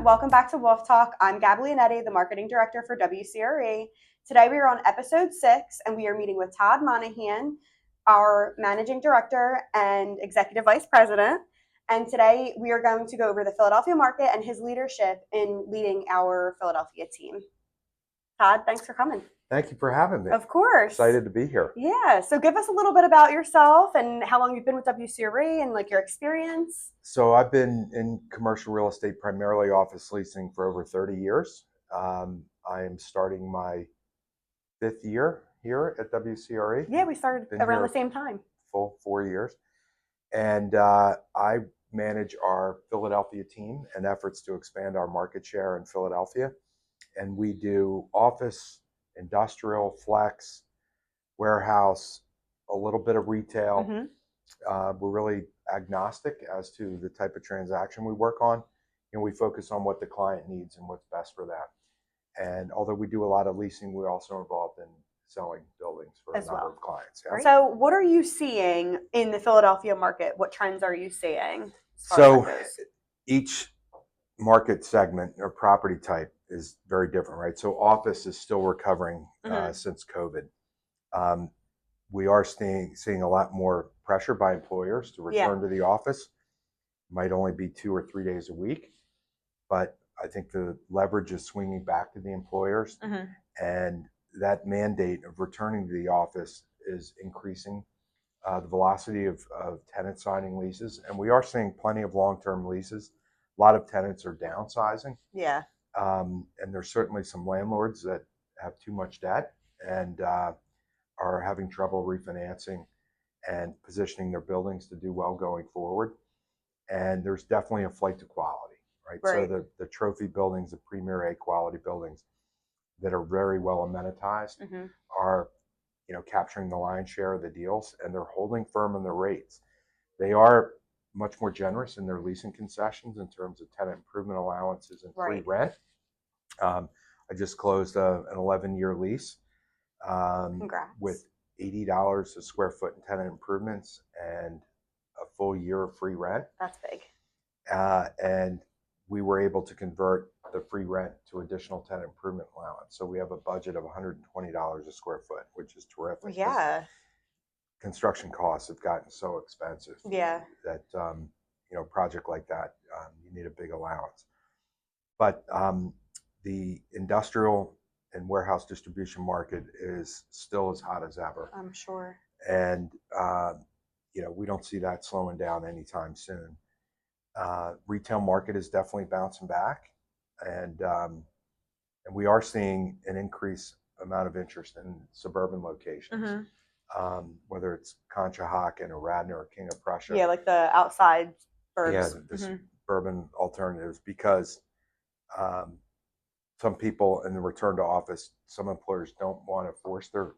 welcome back to Wolf Talk. I'm Gabby Leonetti, the Marketing Director for WCRE. Today we are on episode 6, and we are meeting with Todd Monahan, our Managing Director and Executive Vice President. And today we are going to go over the Philadelphia market and his leadership in leading our Philadelphia team. Todd, thanks for coming. Thank you for having me. Of course. Excited to be here. Yeah. So give us a little bit about yourself and how long you've been with WCRE and like your experience. So I've been in commercial real estate, primarily office leasing, for over 30 years. I am starting my 5th year here at WCRE. Yeah, we started around the same time. Full 4 years. And I manage our Philadelphia team and efforts to expand our market share in Philadelphia. And we do office, industrial, flex, warehouse, a little bit of retail. Mm-hmm. We're really agnostic as to the type of transaction we work on, and we focus on what the client needs and what's best for them. And although we do a lot of leasing, we're also involved in selling buildings for a number of clients. Yeah? So what are you seeing in the Philadelphia market? What trends are you seeing? So each market segment or property type is very different, right? So office is still recovering since COVID. We are seeing a lot more pressure by employers to return to the office. Might only be 2 or 3 days a week, but I think the leverage is swinging back to the employers, and that mandate of returning to the office is increasing the velocity of tenant signing leases, and we are seeing plenty of long-term leases. A lot of tenants are downsizing. Yeah. And there's certainly some landlords that have too much debt and are having trouble refinancing and positioning their buildings to do well going forward. And there's definitely a flight to quality, right? So the trophy buildings, the premier A quality buildings that are very well amenitized are, capturing the lion's share of the deals, and they're holding firm in their rates. They are much more generous in their leasing concessions in terms of tenant improvement allowances and free rent. I just closed an 11-year lease with $80 a square foot in tenant improvements and a full year of free rent. That's big. And we were able to convert the free rent to additional tenant improvement allowance. So we have a budget of $120 a square foot, which is terrific. Yeah. Construction costs have gotten so expensive. Yeah. That a project like that, you need a big allowance. But the industrial and warehouse distribution market is still as hot as ever. I'm sure. And we don't see that slowing down anytime soon. Retail market is definitely bouncing back, and we are seeing an increased amount of interest in suburban locations. Whether it's Conshohocken or Radnor or King of Prussia. Yeah, like the outside burbs. Yeah, the suburban alternatives, because some people in the return to office, some employers don't want to force their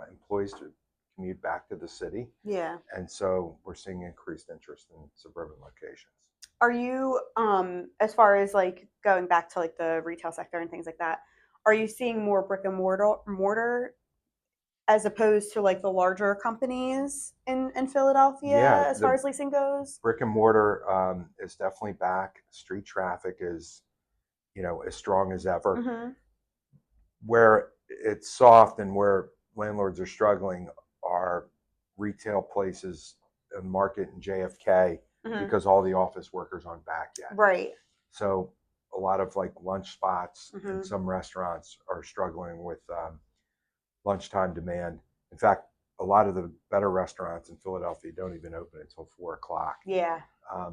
employees to commute back to the city. Yeah. And so we're seeing increased interest in suburban locations. Are you, as far as like going back to like the retail sector and things like that, are you seeing more brick and mortar as opposed to like the larger companies in Philadelphia as far as leasing goes? Brick and mortar is definitely back. Street traffic is, as strong as ever. Where it's soft and where landlords are struggling are retail places and Market and JFK, because all the office workers aren't back yet. Right. So a lot of like lunch spots and some restaurants are struggling with lunchtime demand. In fact, a lot of the better restaurants in Philadelphia don't even open until 4 o'clock. Yeah.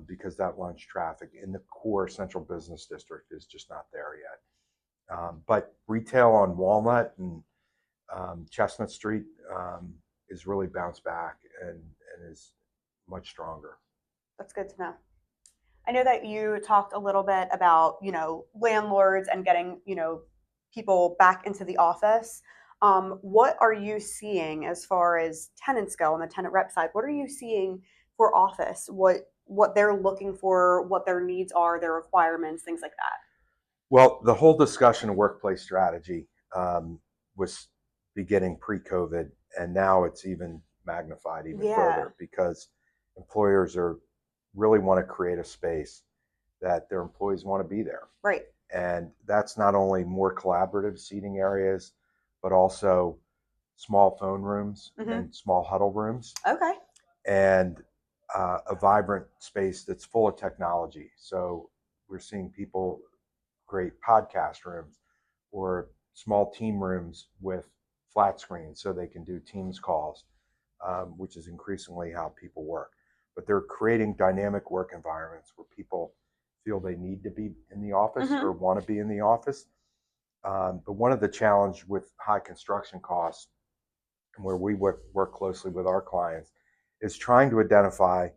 Because that lunch traffic in the core central business district is just not there yet. But retail on Walnut and Chestnut Street is really bounced back and is much stronger. That's good to know. I know that you talked a little bit about, landlords and getting, people back into the office. What are you seeing as far as tenants go on the tenant rep side? What are you seeing for office? What they're looking for, what their needs are, their requirements, things like that? Well, the whole discussion of workplace strategy was beginning pre-COVID, and now it's even magnified even further, because employers really want to create a space that their employees want to be there. Right. And that's not only more collaborative seating areas, but also small phone rooms Mm-hmm. and small huddle rooms, Okay. and a vibrant space that's full of technology. So we're seeing people create podcast rooms or small team rooms with flat screens so they can do Teams calls, which is increasingly how people work. But they're creating dynamic work environments where people feel they need to be in the office Mm-hmm. or want to be in the office. But one of the challenges with high construction costs, and where we work closely with our clients, is trying to identify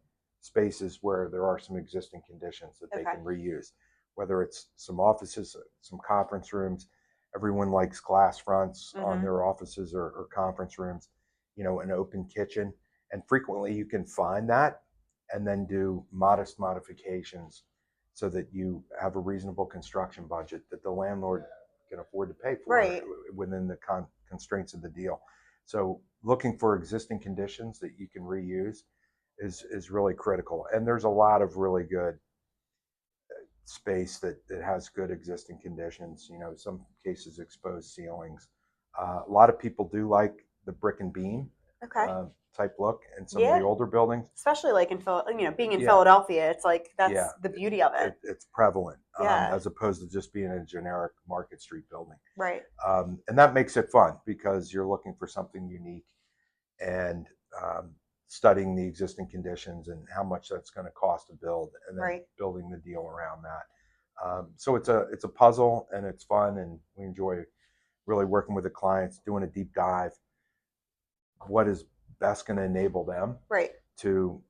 spaces where there are some existing conditions that they Okay. can reuse, whether it's some offices, some conference rooms. Everyone likes glass fronts on Mm-hmm. their offices or conference rooms, an open kitchen. And frequently you can find that and then do modest modifications so that you have a reasonable construction budget that the landlord can afford to pay for Right. within the constraints of the deal. So looking for existing conditions that you can reuse is really critical. And there's a lot of really good space that has good existing conditions. Some cases exposed ceilings. A lot of people do like the brick and beam Okay. type look in some of the Yeah. older buildings. Especially like in being in Yeah, Philadelphia, it's like yeah, that's the beauty of it. it's prevalent, Yeah. as opposed to just being a generic Market Street building. Right. And that makes it fun because you're looking for something unique and studying the existing conditions and how much that's going to cost to build, and then Right. building the deal around that. So it's a puzzle and it's fun, and we enjoy really working with the clients, doing a deep dive. What is best going to enable them Right. to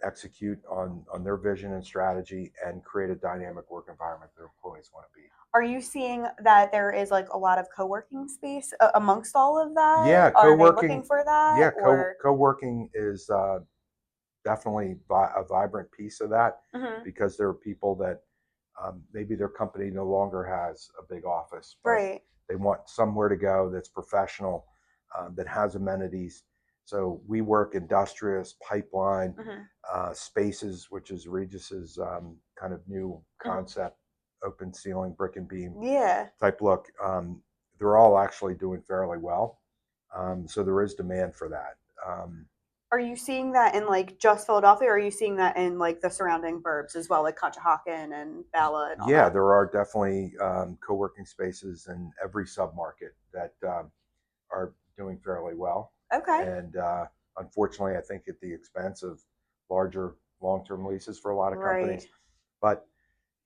execute on their vision and strategy and create a dynamic work environment their employees want to be? Are you seeing that there is like a lot of co-working space amongst all of that? Yeah, Are they looking co-working. for that Yeah, or? co-working is definitely a vibrant piece of that, Mhm. because there are people that maybe their company no longer has a big office, but Right. they want somewhere to go that's professional, that has amenities. So we work industrious pipeline Mhm. spaces, which is Regis's kind of new Mhm. concept, open ceiling, brick and beam Yeah. type look. They're all actually doing fairly well. So there is demand for that. Are you seeing that in like just Philadelphia, or are you seeing that in like the surrounding burbs as well, like Conshohocken and Bala and all Yeah, that? there are definitely co-working spaces in every submarket that are doing fairly well. Okay. And unfortunately, I think at the expense of larger long-term leases for a lot of Right. companies. But,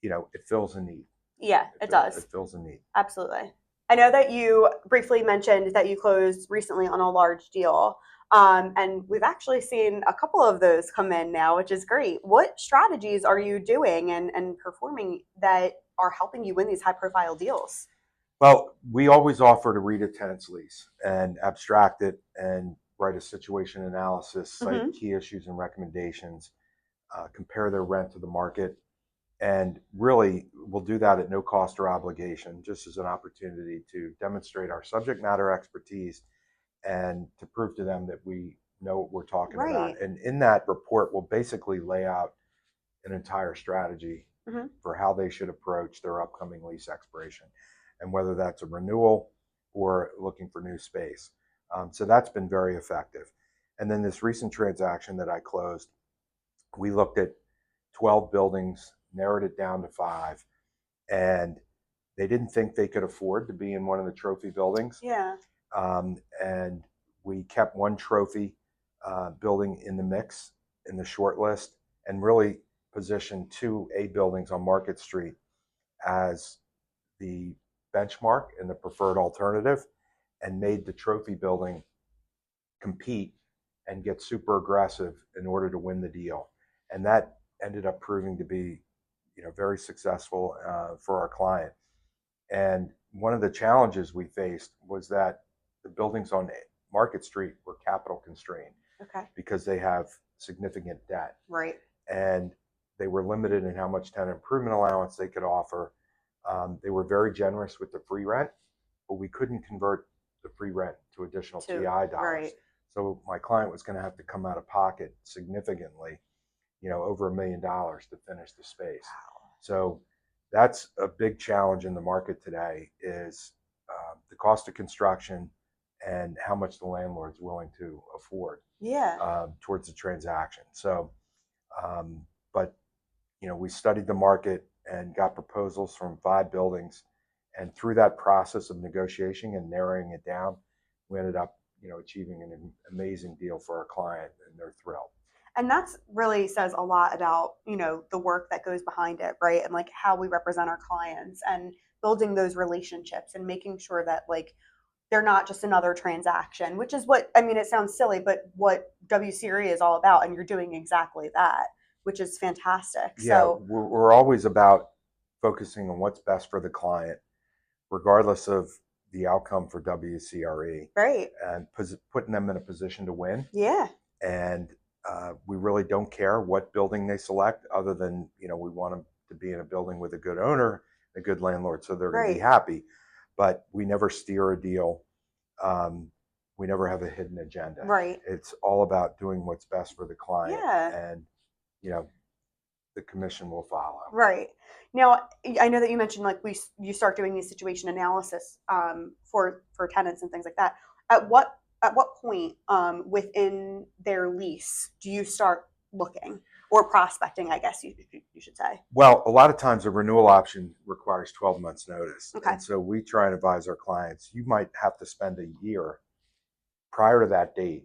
it fills a need. Yeah, It, it fill, does. it fills a need. Absolutely. I know that you briefly mentioned that you closed recently on a large deal. And we've actually seen a couple of those come in now, which is great. What strategies are you doing and performing that are helping you win these high profile deals? Well, we always offer to read a tenant's lease and abstract it and write a situation analysis, cite Hmm. key issues and recommendations, compare their rent to the market. And really, we'll do that at no cost or obligation, just as an opportunity to demonstrate our subject matter expertise and to prove to them that we know what we're talking about. Right. And in that report, we'll basically lay out an entire strategy Hmm. for how they should approach their upcoming lease expiration, and whether that's a renewal or looking for new space. So that's been very effective. And then this recent transaction that I closed, we looked at 12 buildings, narrowed it down to 5, and they didn't think they could afford to be in one of the trophy buildings. Yeah. And we kept one trophy building in the mix in the short list, and really positioned 2 A buildings on Market Street as the benchmark and the preferred alternative, and made the trophy building compete and get super aggressive in order to win the deal. And that ended up proving to be, very successful for our client. And one of the challenges we faced was that the buildings on Market Street were capital constrained Okay. because they have significant debt, Right. and they were limited in how much tenant improvement allowance they could offer. They were very generous with the free rent, but we couldn't convert the free rent to additional To TI right. dollars. So my client was going to have to come out of pocket significantly, over $1 million to finish the space. So that's a big challenge in the market today is the cost of construction and how much the landlord's willing to afford towards the transaction. So, but we studied the market and got proposals from 5 buildings, and through that process of negotiating and narrowing it down, we ended up achieving an amazing deal for our client, and they're thrilled. And that's really says a lot about, the work that goes behind it, right? And like how we represent our clients and building those relationships and making sure that like they're not just another transaction, which is what, I mean, it sounds silly, but what WCRE is all about. And you're doing exactly that, which is fantastic. Yeah, So we're always about focusing on what's best for the client, regardless of the outcome for WCRE, right. and putting them in a position to win. Yeah. And we really don't care what building they select, other than we want them to be in a building with a good owner, a good landlord, so they're going to be happy. But we never steer a deal. We never have a hidden agenda. Right. It's all about doing what's best for the client, and the commission will follow. Right. Now, I know that you mentioned like you start doing these situation analysis for tenants and things like that. At what point within their lease do you start looking or prospecting? I guess you should say. Well, a lot of times a renewal option requires 12 months notice, Okay. and so we try and advise our clients. You might have to spend a year prior to that date,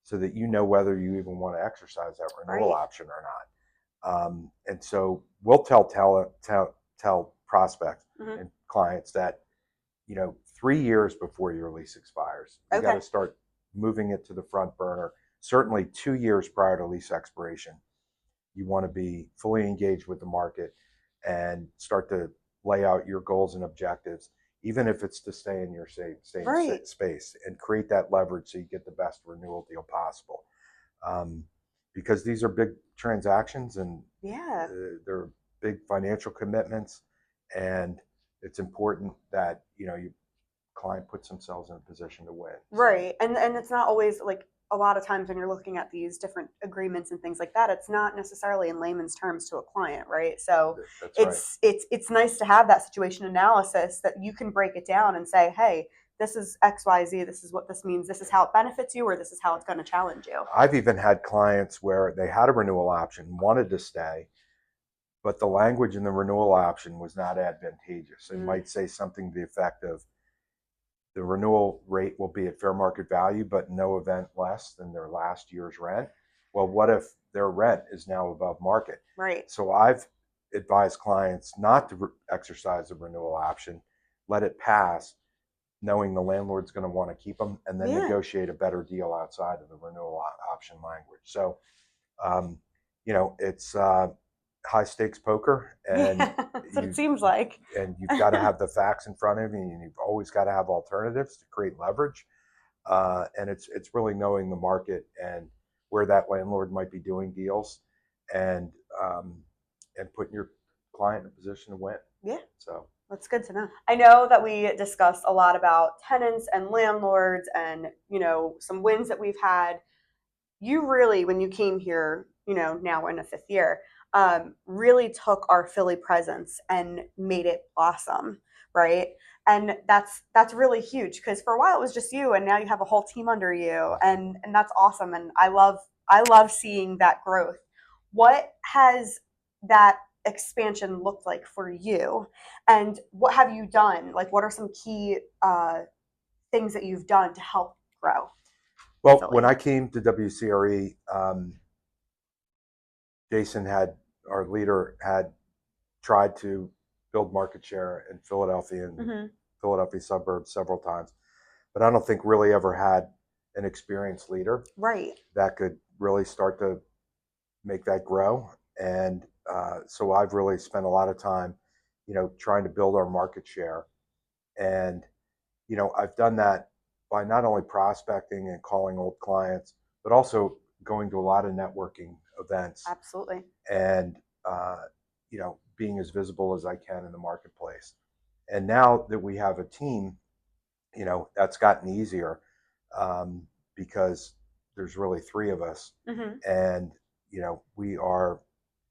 so that whether you even want to exercise that renewal option or not. And so we'll tell prospects and clients that 3 years before your lease expires, you got to start moving it to the front burner. Certainly 2 years prior to lease expiration, you want to be fully engaged with the market and start to lay out your goals and objectives, even if it's to stay in your same space, and create that leverage so you get the best renewal deal possible. Because these are big transactions, and they're big financial commitments, and it's important that your client puts themselves in a position to win. Right. And it's not always like, a lot of times when you're looking at these different agreements and things like that, it's not necessarily in layman's terms to a client, right? So it's nice to have that situation analysis that you can break it down and say, hey, this is XYZ, this is what this means, this is how it benefits you, or this is how it's going to challenge you. I've even had clients where they had a renewal option, wanted to stay, but the language in the renewal option was not advantageous. It might say something to the effect of, the renewal rate will be at fair market value, but no event less than their last year's rent. Well, what if their rent is now above market? Right. So I've advised clients not to exercise the renewal option, let it pass, knowing the landlord's going to want to keep them, and then negotiate a better deal outside of the renewal option language. So, it's high stakes poker, and that's what it seems like. And you've got to have the facts in front of you, and you've always got to have alternatives to create leverage. And it's really knowing the market and where that landlord might be doing deals, and putting your client in a position to win. Yeah. So that's good to know. I know that we discussed a lot about tenants and landlords and, some wins that we've had. You really, when you came here, now we're in a 5th year, really took our Philly presence and made it awesome, right? And that's really huge, because for a while it was just you, and now you have a whole team under you, and that's awesome. And I love seeing that growth. What has that expansion looked like for you, and what have you done? Like, what are some key things that you've done to help grow? Well, when I came to WCRE, Jason, our leader, had tried to build market share in Philadelphia and Philadelphia suburbs several times, but I don't think really ever had an experienced leader that could really start to make that grow. And so I've really spent a lot of time, trying to build our market share. And, I've done that by not only prospecting and calling old clients, but also going to a lot of networking events. Absolutely. And, being as visible as I can in the marketplace. And now that we have a team, that's gotten easier, because there's really 3 of us. And, we are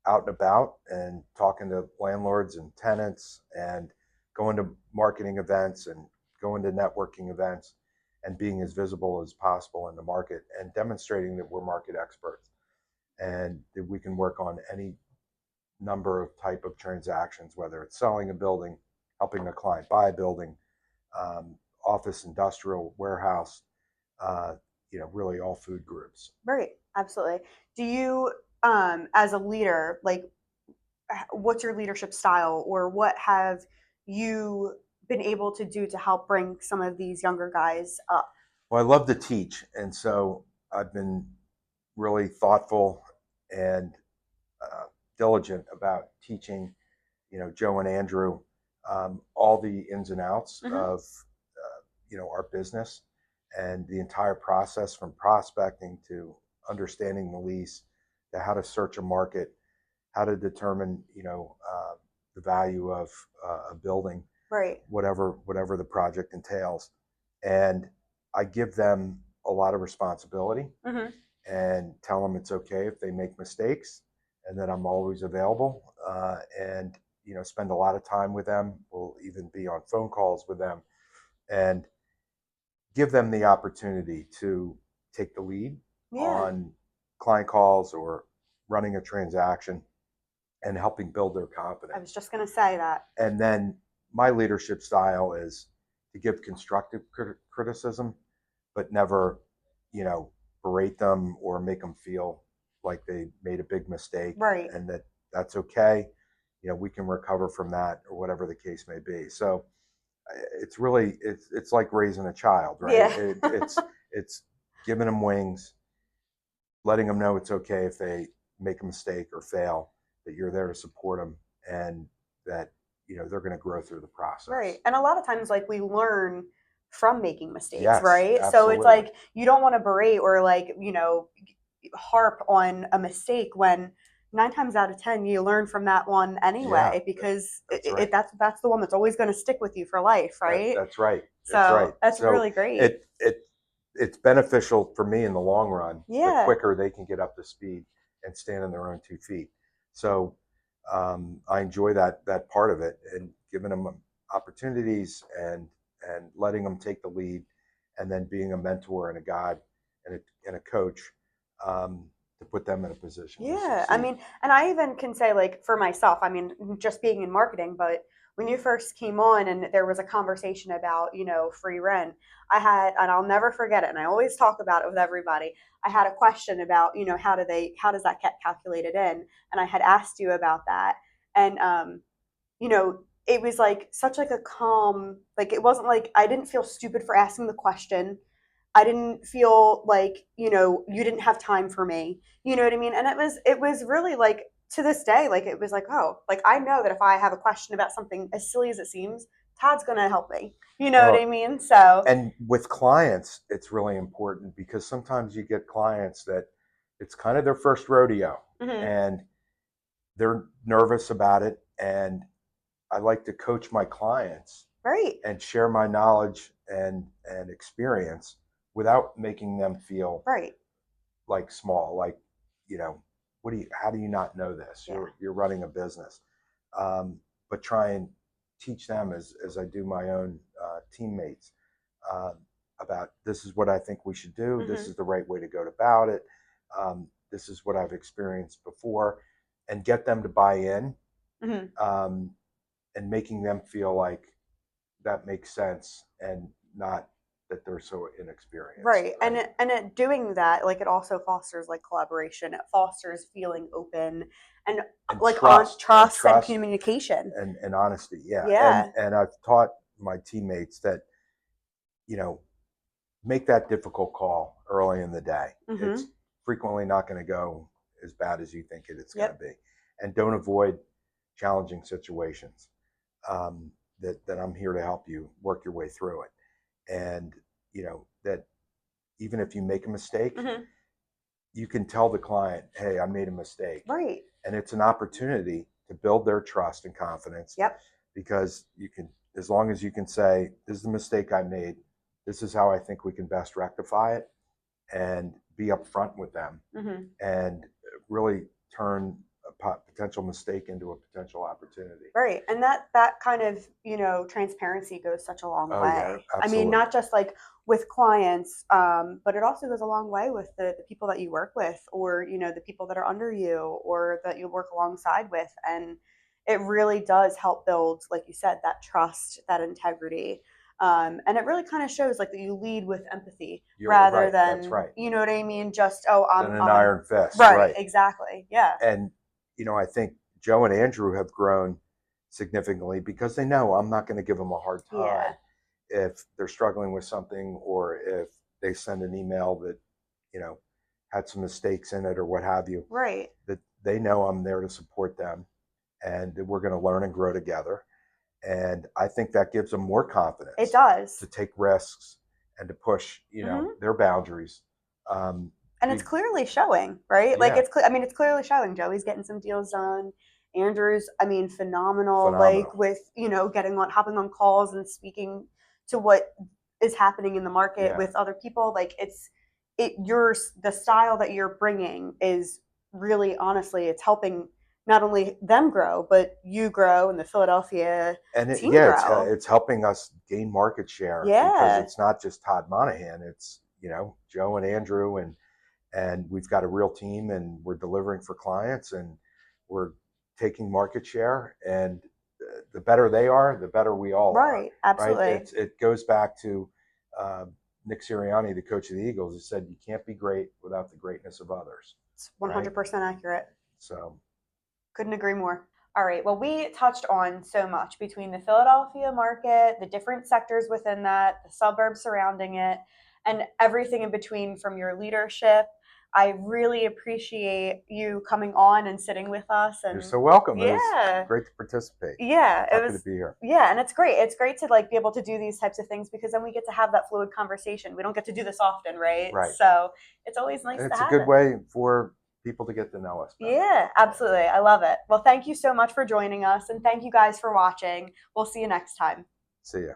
out and about and talking to landlords and tenants and going to marketing events and going to networking events and being as visible as possible in the market and demonstrating that we're market experts and that we can work on any number of type of transactions, whether it's selling a building, helping a client buy a building, office, industrial, warehouse, really all food groups. Right. Absolutely. Do you, as a leader, like, what's your leadership style, or what have you been able to do to help bring some of these younger guys up? Well, I love to teach, and so I've been really thoughtful and diligent about teaching, Joe and Andrew, all the ins and outs of, our business and the entire process from prospecting to understanding the lease to how to search a market, how to determine, the value of a building, Right. whatever the project entails. And I give them a lot of responsibility and tell them it's okay if they make mistakes and that I'm always available, and spend a lot of time with them. We'll even be on phone calls with them and give them the opportunity to take the lead on client calls or running a transaction and helping build their confidence. I was just going to say that. And then my leadership style is to give constructive criticism, but never, berate them or make them feel like they made a big mistake, right, and that's okay. We can recover from that, or whatever the case may be. So it's really it's like raising a child, right? Yeah. It's giving them wings, letting them know it's okay if they make a mistake or fail, that you're there to support them, and that they're going to grow through the process. Right. And a lot of times, like, we learn from making mistakes, Yes, right? absolutely. So it's like, you don't want to berate or, like, harp on a mistake when 9 times out of 10 you learn from that one anyway, because that's the one that's always going to stick with you for life, right? That's right. So that's really great. It's beneficial for me in the long run. Yeah. The quicker they can get up to speed and stand on their own 2 feet. So I enjoy that part of it, and giving them opportunities and letting them take the lead, and then being a mentor and a guide and a coach, to put them in a position. Yeah, I mean, and I even can say, like, for myself, I mean, just being in marketing, but when you first came on and there was a conversation about, free rent, and I'll never forget it, and I always talk about it with everybody. I had a question about, how does that get calculated in? And I had asked you about that. And, it was like such like a calm, like, it wasn't like I didn't feel stupid for asking the question. I didn't feel like, you didn't have time for me. You know what I mean? And it was really, like, to this day, like, it was like, oh, like, I know that if I have a question about something as silly as it seems, Todd's going to help me. You know what I mean? So, and with clients, it's really important, because sometimes you get clients that it's kind of their first rodeo, and they're nervous about it. And I like to coach my clients, right, and share my knowledge and experience without making them feel right, like small, like, how do you not know this? Yeah. You're running a business. But try and teach them as I do my own teammates, about, this is what I think we should do. This is the right way to go about it. This is what I've experienced before, and get them to buy in, and making them feel like that makes sense, and not that they're so inexperienced. Right. And doing that, like, it also fosters, like, collaboration. It fosters feeling open and like, trust and communication and honesty. Yeah. Yeah. And I've taught my teammates that, make that difficult call early in the day. It's frequently not going to go as bad as you think it's going to be. And don't avoid challenging situations. That I'm here to help you work your way through it. And, that even if you make a mistake, you can tell the client, hey, I made a mistake. Right. And it's an opportunity to build their trust and confidence. Yep. Because you can, as long as you can say, this is the mistake I made, this is how I think we can best rectify it, and be upfront with them, and really turn a potential mistake into a potential opportunity. Right. And that kind of, transparency goes such a long Oh yeah, way. I mean, absolutely. not just like with clients, but it also goes a long way with the people that you work with, or, the people that are under you or that you work alongside with. And it really does help build, like you said, that trust, that integrity. And it really kind of shows like that you lead with empathy You're rather right. That's than, right. you know what I mean? Just, oh, Than an I'm an, iron fist, right. right? Exactly. Yeah. And I think Joe and Andrew have grown significantly because they know I'm not going to give them a hard time Yeah. if they're struggling with something, or if they send an email that had some mistakes in it or what have you. Right. That they know I'm there to support them, and that we're going to learn and grow together. And I think that gives them more It confidence does. to take risks and to push Hmm. their boundaries. Um, And it's clearly showing, right? Like yeah, I mean, it's clearly showing. Joey's getting some deals done. Andrew's, I mean, phenomenal. Like phenomenal. with getting on, hopping on calls and speaking to what is happening in the market Yeah, with other people. Like the style that you're bringing is really, honestly, it's helping not only them grow, but you grow and the Philadelphia and team grow. it's helping us gain market share because Yeah. it's not just Todd Monahan. It's Joe and Andrew, and we've got a real team, and we're delivering for clients, and we're taking market share. And the better they are, the better we all are, Right. right? Absolutely. It goes back to uh, Nick Sirianni, the coach of the Eagles, who said you can't be great without the greatness of others, It's right? 100% accurate. So Couldn't agree more. All right. Well, we touched on so much between the Philadelphia market, the different sectors within that, the suburbs surrounding it, and everything in between from your leadership. I really appreciate you coming on and sitting with us. you're And so welcome. It was yeah, great to participate. yeah, it Happy to was. be here. Yeah, and it's great. It's great to like be able to do these types of things because then we get to have that fluid conversation. We don't get to do this often, right? Right. So it's always nice And to it's a have good it. way for people to get to know us better. Yeah, absolutely. I love it. Well, thank you so much for joining us, and thank you guys for watching. We'll see you next time. See ya.